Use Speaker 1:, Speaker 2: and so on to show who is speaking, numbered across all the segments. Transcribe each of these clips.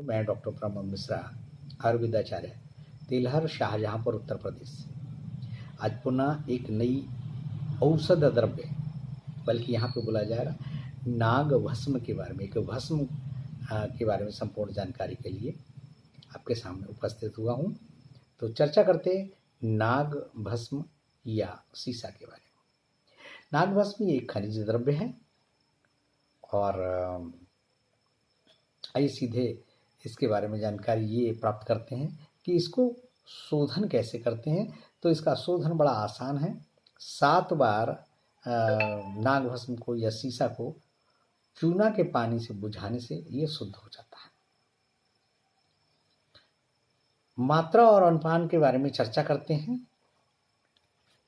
Speaker 1: मैं डॉक्टर ब्रह्म मिश्रा, आयुर्वेदाचार्य, तेलहर, शाहजहांपुर, उत्तर प्रदेश। आज पुनः एक नई औषध द्रव्य, बल्कि यहाँ पे बोला जा रहा नाग भस्म के बारे में, एक भस्म के बारे में संपूर्ण जानकारी के लिए आपके सामने उपस्थित हुआ हूँ। तो चर्चा करते नाग भस्म या सीसा के बारे में। नाग भस्म ये एक खनिज द्रव्य है और आइए सीधे इसके बारे में जानकारी ये प्राप्त करते हैं कि इसको शोधन कैसे करते हैं। तो इसका शोधन बड़ा आसान है। 7 बार नाग भस्म को या सीसा को चूना के पानी से बुझाने से ये शुद्ध हो जाता है। मात्रा और अनुपान के बारे में चर्चा करते हैं।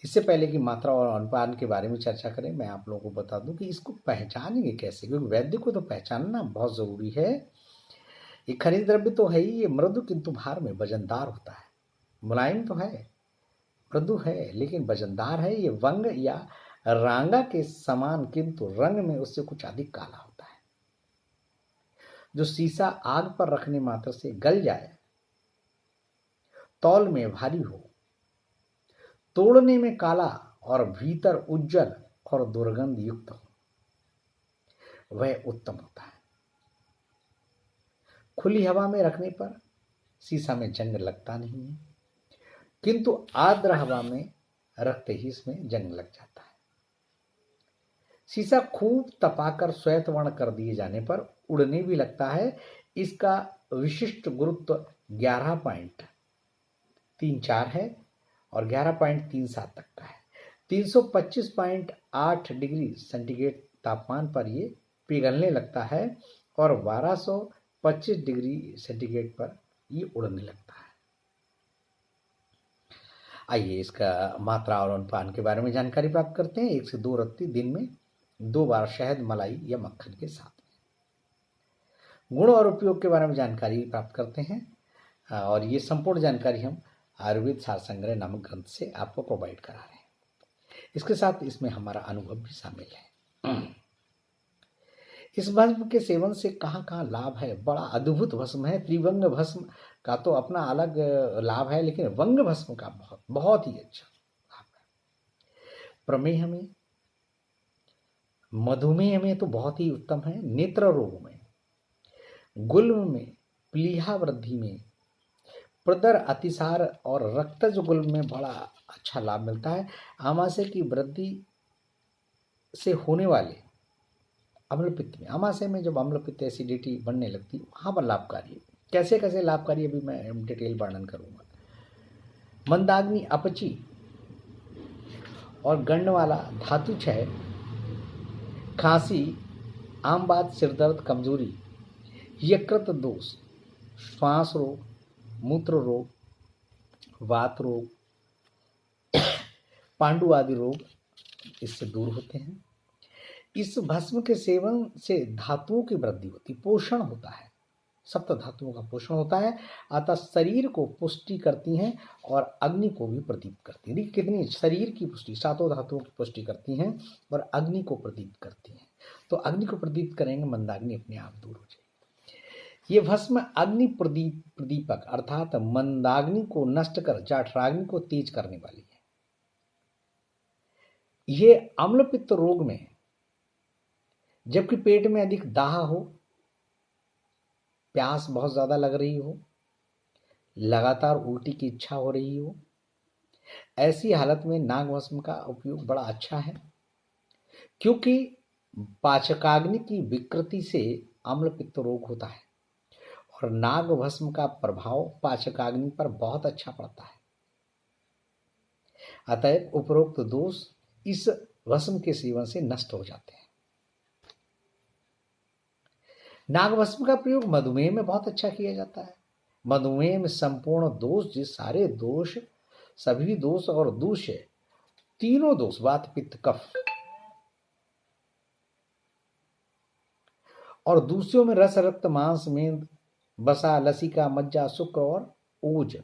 Speaker 1: इससे पहले कि मात्रा और अनुपान के बारे में चर्चा करें, मैं आप लोगों को बता दूं कि इसको पहचानेंगे कैसे, क्योंकि वैद्य को तो पहचानना बहुत जरूरी है। ये खनिज द्रव्य तो है ही, ये मृदु किंतु भार में वजनदार होता है। मुलायम तो है, मृदु है, लेकिन वजनदार है। ये वंग या रांगा के समान किंतु रंग में उससे कुछ अधिक काला होता है। जो सीसा आग पर रखने मात्र से गल जाए, तौल में भारी हो, तोड़ने में काला और भीतर उज्जवल और दुर्गंध युक्त हो, वह उत्तम होता है। खुली हवा में रखने पर सीसा में जंग लगता नहीं है, किंतु आर्द्र हवा में रखते ही इसमें जंग लग जाता है। सीसा खूब तपाकर श्वेत वर्ण कर दिए जाने पर उड़ने भी लगता है। इसका विशिष्ट गुरुत्व 11.34 है और 11.37 तक का है। 325.8 डिग्री सेंटीग्रेड तापमान पर ये पिघलने लगता है और 1225 डिग्री सेंटीग्रेड पर ये उड़ने लगता है। आइए इसका मात्रा और अनुपान के बारे में जानकारी प्राप्त करते हैं। 1 से 2 रत्ती दिन में 2 बार शहद, मलाई या मक्खन के साथ में। गुण और उपयोग के बारे में जानकारी प्राप्त करते हैं और ये संपूर्ण जानकारी हम आयुर्वेद सार संग्रह नामक ग्रंथ से आपको प्रोवाइड करा रहे हैं। इसके साथ इसमें हमारा अनुभव भी शामिल है। इस भस्म के सेवन से कहाँ कहाँ लाभ है। बड़ा अद्भुत भस्म है। त्रिवंग भस्म का तो अपना अलग लाभ है, लेकिन वंग भस्म का बहुत ही अच्छा लाभ है। प्रमेह में, मधुमेह में तो बहुत ही उत्तम है। नेत्र रोग में, गुल्म में, प्लीहा वृद्धि में, प्रदर, अतिसार और रक्तज गुल्म में बड़ा अच्छा लाभ मिलता है। आमाशय की वृद्धि से होने वाले अम्लपित्त में, आमाशय में जब अम्लपित्त एसिडिटी बढ़ने लगती है वहाँ पर लाभकारी है। कैसे कैसे लाभकारी अभी मैं डिटेल वर्णन करूँगा। मंदाग्नि, अपची और गंड वाला, धातु क्षय, खांसी, आम बात, सिरदर्द, कमजोरी, यकृत दोष, श्वास रोग, मूत्र रोग, वात रोग, पांडु आदि रोग इससे दूर होते हैं। इस भस्म के सेवन से धातुओं की वृद्धि होती, पोषण होता है, सप्त धातुओं का पोषण होता है। अतः शरीर को पुष्टि करती हैं और अग्नि को भी प्रदीप्त करती हैं। देखिए कितनी शरीर की पुष्टि, 7 धातुओं की पुष्टि करती हैं और अग्नि को प्रदीप्त करती हैं। तो अग्नि को प्रदीप्त करेंगे, मंदाग्नि अपने आप दूर हो जाएगी। ये भस्म अग्नि प्रदीपक अर्थात मंदाग्नि को नष्ट कर जठराग्नि को तेज करने वाली है। ये अम्लपित्त रोग में, जबकि पेट में अधिक दाह हो, प्यास बहुत ज्यादा लग रही हो, लगातार उल्टी की इच्छा हो रही हो, ऐसी हालत में नाग भस्म का उपयोग बड़ा अच्छा है, क्योंकि पाचकाग्नि की विकृति से अम्लपित्त रोग होता है और नाग भस्म का प्रभाव पाचकाग्नि पर बहुत अच्छा पड़ता है। अतएव उपरोक्त दोष इस भस्म के सेवन से नष्ट हो जाते हैं। नाग भस्म का प्रयोग मधुमेह में बहुत अच्छा किया जाता है। मधुमेह में संपूर्ण दोष, जिस सारे दोष, सभी दोष और दूष्य, तीनों दोष, वात, पित्त, कफ, और दूषियों में रस, रक्त, मांस, मेद, बसा, लसिका, मज्जा, शुक्र और ओज,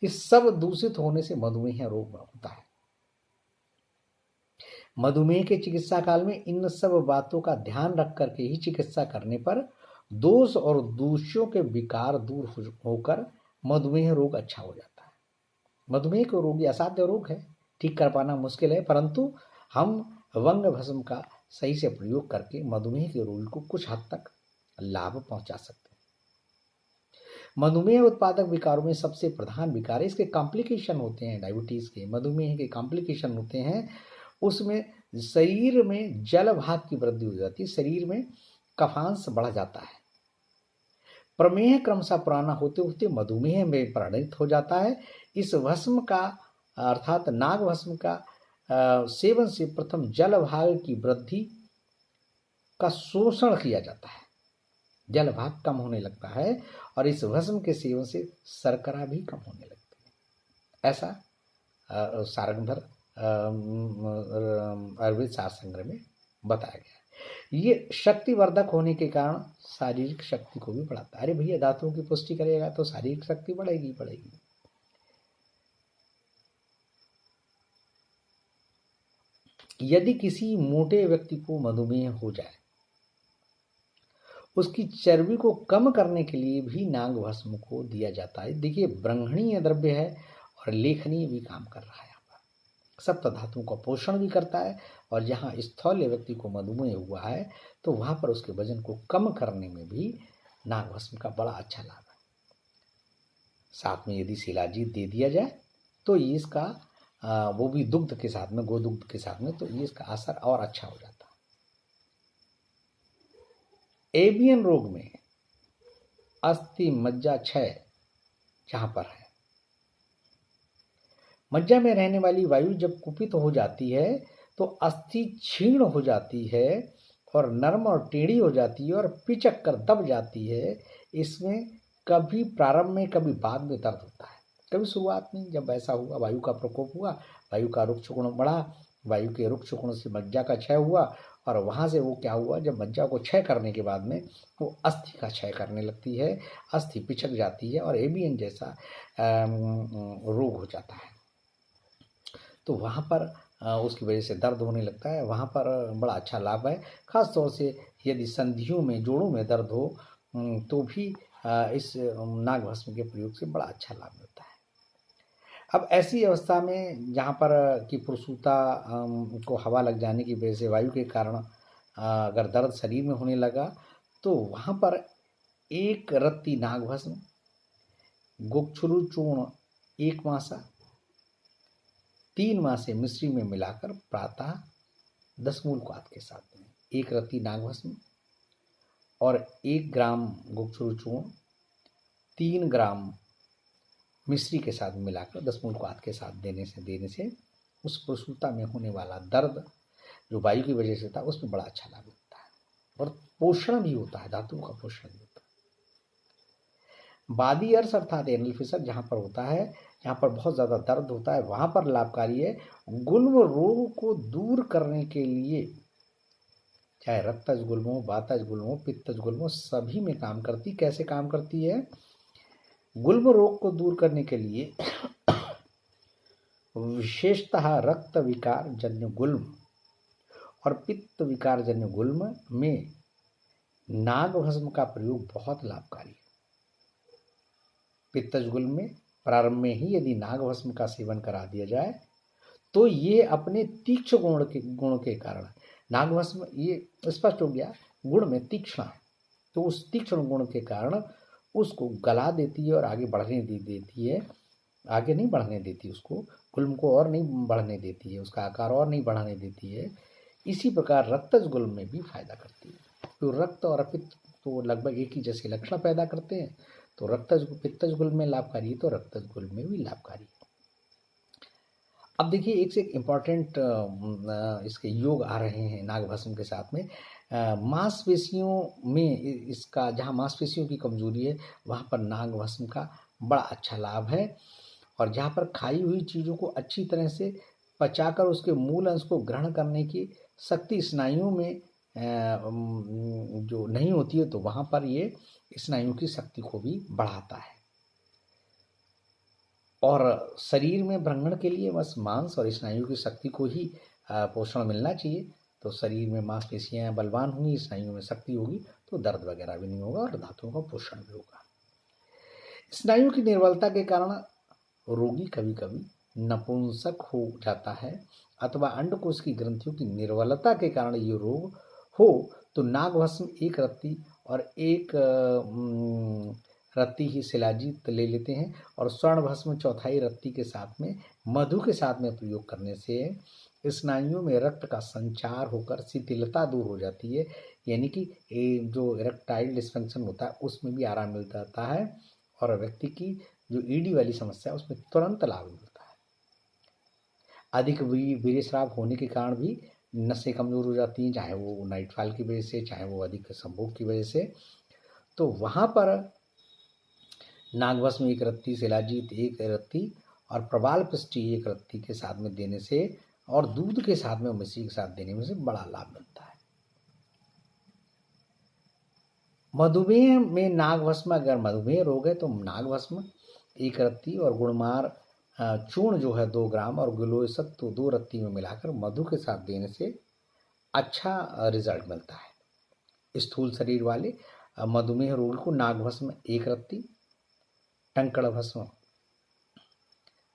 Speaker 1: इस सब दूषित होने से मधुमेह रोग होता है। मधुमेह के चिकित्सा काल में इन सब बातों का ध्यान रख करके ही चिकित्सा करने पर दोष और दूषियों के विकार दूर होकर मधुमेह रोग अच्छा हो जाता है। मधुमेह के रोग असाध्य रोग है, ठीक कर पाना मुश्किल है, परंतु हम वंग भस्म का सही से प्रयोग करके मधुमेह के रोगी को कुछ हद तक लाभ पहुंचा सकते हैं। मधुमेह उत्पादक विकारों में सबसे प्रधान विकार, इसके कॉम्प्लिकेशन होते हैं, डायबिटीज के, मधुमेह के कॉम्प्लिकेशन होते हैं। उसमें शरीर में जल भाग की वृद्धि हो जाती है, शरीर में कफांश बढ़ जाता है। प्रमेह क्रमशः पुराना होते होते मधुमेह में परिणत हो जाता है। इस भस्म का अर्थात नाग भस्म का सेवन से प्रथम जल भाग की वृद्धि का शोषण किया जाता है, जल भाग कम होने लगता है और इस भस्म के सेवन से शर्करा भी कम होने लगती है। ऐसा सारंगधर आयुर्वेद शास्त्र संग्रह में बताया गया है। ये शक्तिवर्धक होने के कारण शारीरिक शक्ति को भी बढ़ाता है। अरे भैया, दांतों की पुष्टि करेगा तो शारीरिक शक्ति बढ़ेगी बढ़ेगी। यदि किसी मोटे व्यक्ति को मधुमेह हो जाए, उसकी चर्बी को कम करने के लिए भी नाग भस्म को दिया जाता है। देखिए, ब्रह्मणीय द्रव्य है और लेखनीय भी काम कर रहा है। यहाँ पर सप्त धातुओं का पोषण भी करता है और जहाँ स्थौल्य व्यक्ति को मधुमेह हुआ है तो वहाँ पर उसके वजन को कम करने में भी नाग भस्म का बड़ा अच्छा लाभ है। साथ में यदि शिलाजीत दे दिया जाए तो ये इसका वो भी दुग्ध के साथ में, गोदुग्ध के साथ में, तो ये इसका असर और अच्छा हो जाता है। एवियन रोग में अस्थि मज्जा क्षय जहां पर है, मज्जा में रहने वाली वायु जब कुपित हो जाती है तो अस्थि क्षीण हो जाती है और नरम और टेढ़ी हो जाती है और पिचक कर दब जाती है। इसमें कभी प्रारंभ में कभी बाद में दर्द होता है। कभी शुरुआत में जब ऐसा हुआ, वायु का प्रकोप हुआ, वायु का रुक्ष गुण बढ़ा, वायु के रुक्ष गुण से मज्जा का क्षय हुआ और वहाँ से वो क्या हुआ, जब मज्जा को क्षय करने के बाद में वो अस्थि का क्षय करने लगती है, अस्थि पिचक जाती है और एवियन जैसा रोग हो जाता है। तो वहाँ पर उसकी वजह से दर्द होने लगता है। वहाँ पर बड़ा अच्छा लाभ है। खास तौर से यदि संधियों में, जोड़ों में दर्द हो तो भी इस नाग भस्म के प्रयोग से बड़ा अच्छा लाभ मिलता है। अब ऐसी अवस्था में जहाँ पर कि प्रसूता को हवा लग जाने की वजह से वायु के कारण अगर दर्द शरीर में होने लगा तो वहाँ पर एक रत्ती नाग भस्म, गोक्षुरु चूर्ण 1 मासा 3 मासे मिश्री में मिलाकर प्रातः 10 मूलकात के साथ में, 1 रत्ती नाग भस्म और 1 ग्राम गोक्षुरु चूर्ण 3 ग्राम मिश्री के साथ मिलाकर 10 मूलकात के साथ देने से उस प्रसूता में होने वाला दर्द जो वायु की वजह से था उसमें बड़ा अच्छा लाभ होता है और पोषण भी होता है, धातुओं का पोषण भी होता है। बादी अर्श अर्थात एनल फिसर जहाँ पर होता है, जहाँ पर बहुत ज़्यादा दर्द होता है, वहाँ पर लाभकारी है। गुल्म रोग को दूर करने के लिए चाहे रक्तज गुल्म हो, वातज गुल्म हो, पित्तज गुल्म हो, सभी में काम करती। कैसे काम करती है? गुल्म रोग को दूर करने के लिए विशेषतः रक्त विकार जन्य गुल्म और पित्त विकार जन्य गुल्म में नाग भस्म का प्रयोग बहुत लाभकारी है। पित्तज गुल्म में प्रारंभ में ही यदि नाग भस्म का सेवन करा दिया जाए तो ये अपने तीक्ष्ण गुण के कारण, नाग भस्म ये स्पष्ट हो गया गुण में तीक्ष्ण है, तो उस तीक्ष्ण गुण के कारण उसको गला देती है और आगे बढ़ने देती है, आगे नहीं बढ़ने देती, उसको गुल्म को और नहीं बढ़ने देती है, उसका आकार और नहीं बढ़ाने देती है। इसी प्रकार रक्तज गुल्म में भी फायदा करती है। तो रक्त और पित्त तो लगभग एक ही जैसे लक्षण पैदा करते हैं, तो रक्तज पित्तज गुल्म में लाभकारी है तो रक्तज गुल्म में भी लाभकारी है। अब देखिए, एक से एक इम्पॉर्टेंट इसके योग आ रहे हैं नाग भस्म के साथ में। मांसपेशियों में इसका, जहाँ मांसपेशियों की कमजोरी है वहाँ पर नाग भस्म का बड़ा अच्छा लाभ है। और जहाँ पर खाई हुई चीज़ों को अच्छी तरह से पचाकर उसके मूल अंश को ग्रहण करने की शक्ति स्नायुओं में जो नहीं होती है, तो वहाँ पर ये स्नायुओं की शक्ति को भी बढ़ाता है। और शरीर में भ्रंगण के लिए बस मांस और स्नायु की शक्ति को ही पोषण मिलना चाहिए। तो शरीर में मांसपेशियाँ बलवान होंगी, स्नायुओं में शक्ति होगी, तो दर्द वगैरह भी नहीं होगा और धातुओं का पोषण भी होगा। स्नायुओं की निर्बलता के कारण रोगी कभी कभी नपुंसक हो जाता है अथवा अंडकोश की ग्रंथियों की निर्बलता के कारण ये रोग हो तो नागभस्म एक रत्ती और एक रत्ती ही शिलाजीत ले लेते हैं और स्वर्ण भस्म चौथाई रत्ती के साथ में मधु के साथ में प्रयोग करने से स्नायुओं में रक्त का संचार होकर शिथिलता दूर हो जाती है, यानी कि जो इरेक्टाइल डिस्फंक्शन होता है उसमें भी आराम मिल जाता है और व्यक्ति की जो ईडी वाली समस्या है उसमें तुरंत लाभ मिलता है। अधिक वीर्यस्राव होने के कारण भी नसें कमजोर हो जाती हैं, चाहे वो नाइटफॉल की वजह से, चाहे वो अधिक संभोग की वजह से। तो वहाँ पर नागभस्म एक रत्ती, शिलाजीत एक रत्ती और प्रबाल पिष्टी एक रत्ती के साथ में देने से और दूध के साथ में मिश्री के साथ देने में से बड़ा लाभ मिलता है। मधुमेह में नागभस्म, अगर मधुमेह रोग है तो नागभस्म एक रत्ती और गुणमार चूर्ण जो है 2 ग्राम और गिलोय सत्व 2 रत्ती में मिलाकर मधु के साथ देने से अच्छा रिजल्ट मिलता है। स्थूल शरीर वाले मधुमेह रोगी को नागभस्म एक रत्ती, टंकड़ भस्म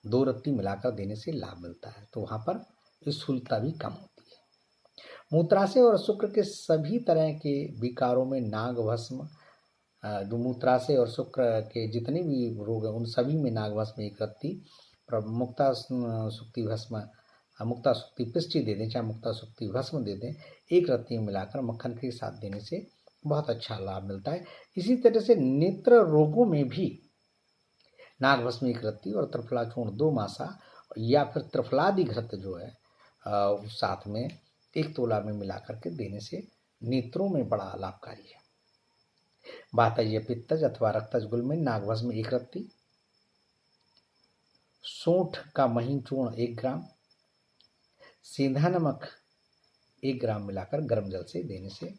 Speaker 1: 2 रत्ती मिलाकर देने से लाभ मिलता है, तो वहाँ पर स्थूलता भी कम होती है। मूत्राशय और शुक्र के सभी तरह के विकारों में नागभस्म, जो मूत्राशय और शुक्र के जितने भी रोग हैं उन सभी में नागभस्म एक रत्ती, मुक्ता सुक्ति भस्म, मुक्ता सुक्ति पिष्टी दे दें चाहे मुक्ता सुक्ति भस्म दे दें, एक रत्ती में मिलाकर मक्खन के साथ देने से बहुत अच्छा लाभ मिलता है। इसी तरह से नेत्र रोगों में भी नागभस्म एक रत्ती और त्रिफलाचूर्ण 2 मासा या फिर त्रिफलादि घृत जो है साथ में 1 तोला में मिला करके देने से नेत्रों में बड़ा लाभकारी है। वातज पित्तज अथवा रक्तज गुल में नागभस्म एक रत्ती, सोंठ का महीन चूर्ण 1 ग्राम, सेंधा नमक 1 ग्राम मिलाकर गर्म जल से देने से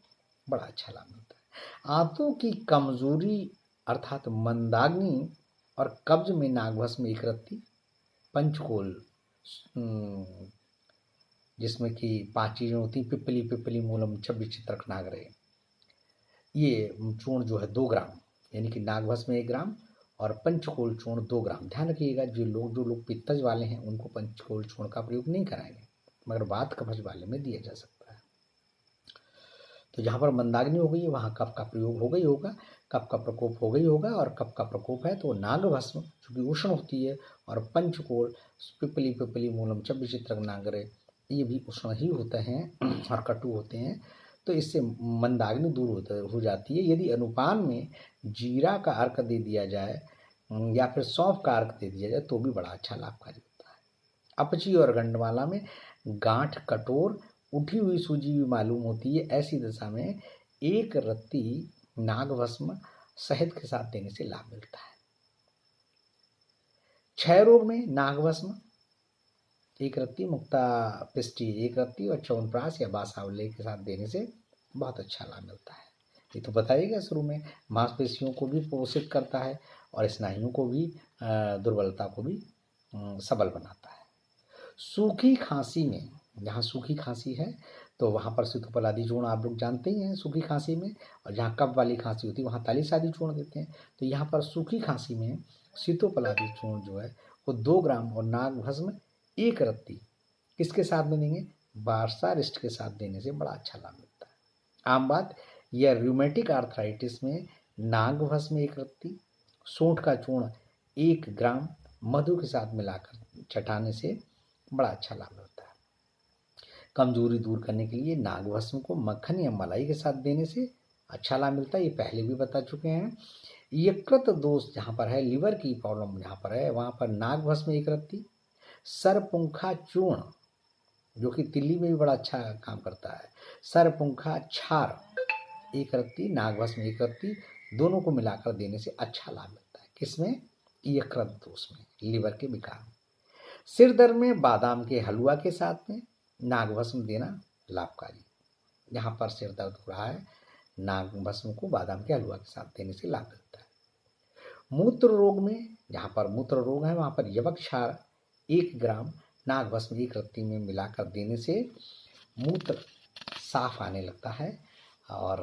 Speaker 1: बड़ा अच्छा लाभ मिलता है। आंतों की कमजोरी अर्थात मंदाग्नि और कब्ज में नागभस्म एक रत्ती, पंचकोल जिसमें कि 5 चीजें होती, पिपली पिपली मूलम छब्बी चित्रक नागरे, ये चूर्ण जो है 2 ग्राम, यानी कि नागभस्म 1 ग्राम और पंचकोल चूर्ण 2 ग्राम। ध्यान रखिएगा जो लोग पित्तज वाले हैं उनको पंचकोल चूर्ण का प्रयोग नहीं कराएंगे, मगर वात कफज वाले में दिया जा सकता है। तो जहाँ पर मंदाग्नि हो गई है वहाँ कफ का प्रयोग हो गई होगा, कफ का प्रकोप हो गई होगा, और कफ का प्रकोप है तो नागभस्म चूँकि उष्ण होती है और पंचकोल पिपली पिपली मूलम छब्बी चित्रक नागरे ये भी उष्ण ही होते हैं और कटु होते हैं, तो इससे मंदाग्नि दूर हो जाती है। यदि अनुपान में जीरा का अर्क दे दिया जाए या फिर सौंफ का अर्क दे दिया जाए तो भी बड़ा अच्छा लाभकारी होता है। अपची और गंडमाला में गांठ कठोर उठी हुई सूजी भी मालूम होती है, ऐसी दशा में 1 रत्ती नागभस्म शहद के साथ देने से लाभ मिलता है। क्षय रोग में नागभस्म 1 रत्ती, मुक्ता पिष्टी 1 रत्ती और च्यवनप्राश या बासावले के साथ देने से बहुत अच्छा लाभ मिलता है। ये तो बताइएगा शुरू में, मांसपेशियों को भी पोषित करता है और स्नायुओं को भी दुर्बलता को भी सबल बनाता है। सूखी खांसी में, जहाँ सूखी खांसी है तो वहाँ पर सीतोपलादी चूर्ण आप लोग जानते ही हैं सूखी खांसी में, और जहाँ कफ वाली खांसी होती है वहाँ तालीसादी चूर्ण देते हैं। तो यहाँ पर सूखी खांसी में सीतोपलादी चूर्ण जो है वो 2 ग्राम और नागभस्म 1 रत्ती किसके साथ में देंगे, बारसारिस्ट के साथ देने से बड़ा अच्छा लाभ मिलता है। आम बात यह रूमेटिक आर्थराइटिस में नागभस्म 1 रत्ती, सोंठ का चूर्ण 1 ग्राम मधु के साथ मिलाकर चटाने से बड़ा अच्छा लाभ मिलता है। कमजोरी दूर करने के लिए नागभस्म को मक्खन या मलाई के साथ देने से अच्छा लाभ मिलता है, ये पहले भी बता चुके हैं। यकृत दोष जहाँ पर है, लिवर की प्रॉब्लम जहाँ पर है वहाँ पर नागभस्म 1 रत्ती, सरपुंखा चूर्ण जो कि तिल्ली में भी बड़ा अच्छा काम करता है, सरपुंखा क्षार 1 रत्ती, नागभस्म 1 रत्ती, दोनों को मिलाकर देने से अच्छा लाभ मिलता है। किसमें, यकृत दोष में, लिवर के विकार में। सिर दर्द में बादाम के हलवा के साथ में नागभस्म देना लाभकारी, जहाँ पर सिर दर्द हो रहा है नागभस्म को बादाम के हलवा के साथ देने से लाभ मिलता है। मूत्र रोग में, जहाँ पर मूत्र रोग है वहाँ पर यवक क्षार 1 ग्राम नागभस्म 1 रत्ती में मिलाकर देने से मूत्र साफ आने लगता है और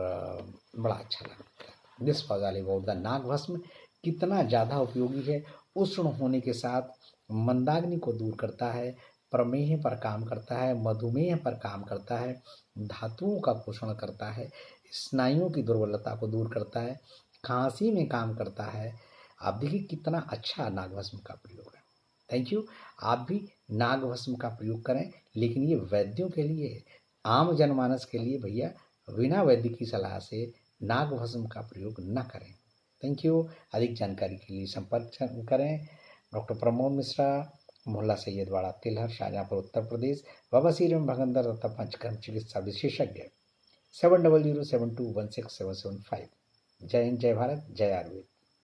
Speaker 1: बड़ा अच्छा लगता है। This was all about the naag bhasma. कितना ज़्यादा उपयोगी है, उष्ण होने के साथ मंदाग्नि को दूर करता है, प्रमेह पर काम करता है, मधुमेह पर काम करता है, धातुओं का पोषण करता है, स्नायुओं की दुर्बलता को दूर करता है, खांसी में काम करता है। आप देखिए कितना अच्छा नागभस्म का प्रयोग है। Thank you. आप भी नागभस्म का प्रयोग करें, लेकिन ये वैद्यों के लिए है, आम जनमानस के लिए भैया बिना वैद्य की सलाह से नागभस्म का प्रयोग न करें। Thank you. अधिक जानकारी के लिए संपर्क करें डॉक्टर प्रमोद मिश्रा, मोहल्ला सैयदवाड़ा, तिलहर, शाहजहाँपुर, उत्तर प्रदेश। बवासीर एवं भगंदर तथा पंचकर्म चिकित्सा विशेषज्ञ 7007216775। जय हिंद, जय भारत, जय आयुर्वेद।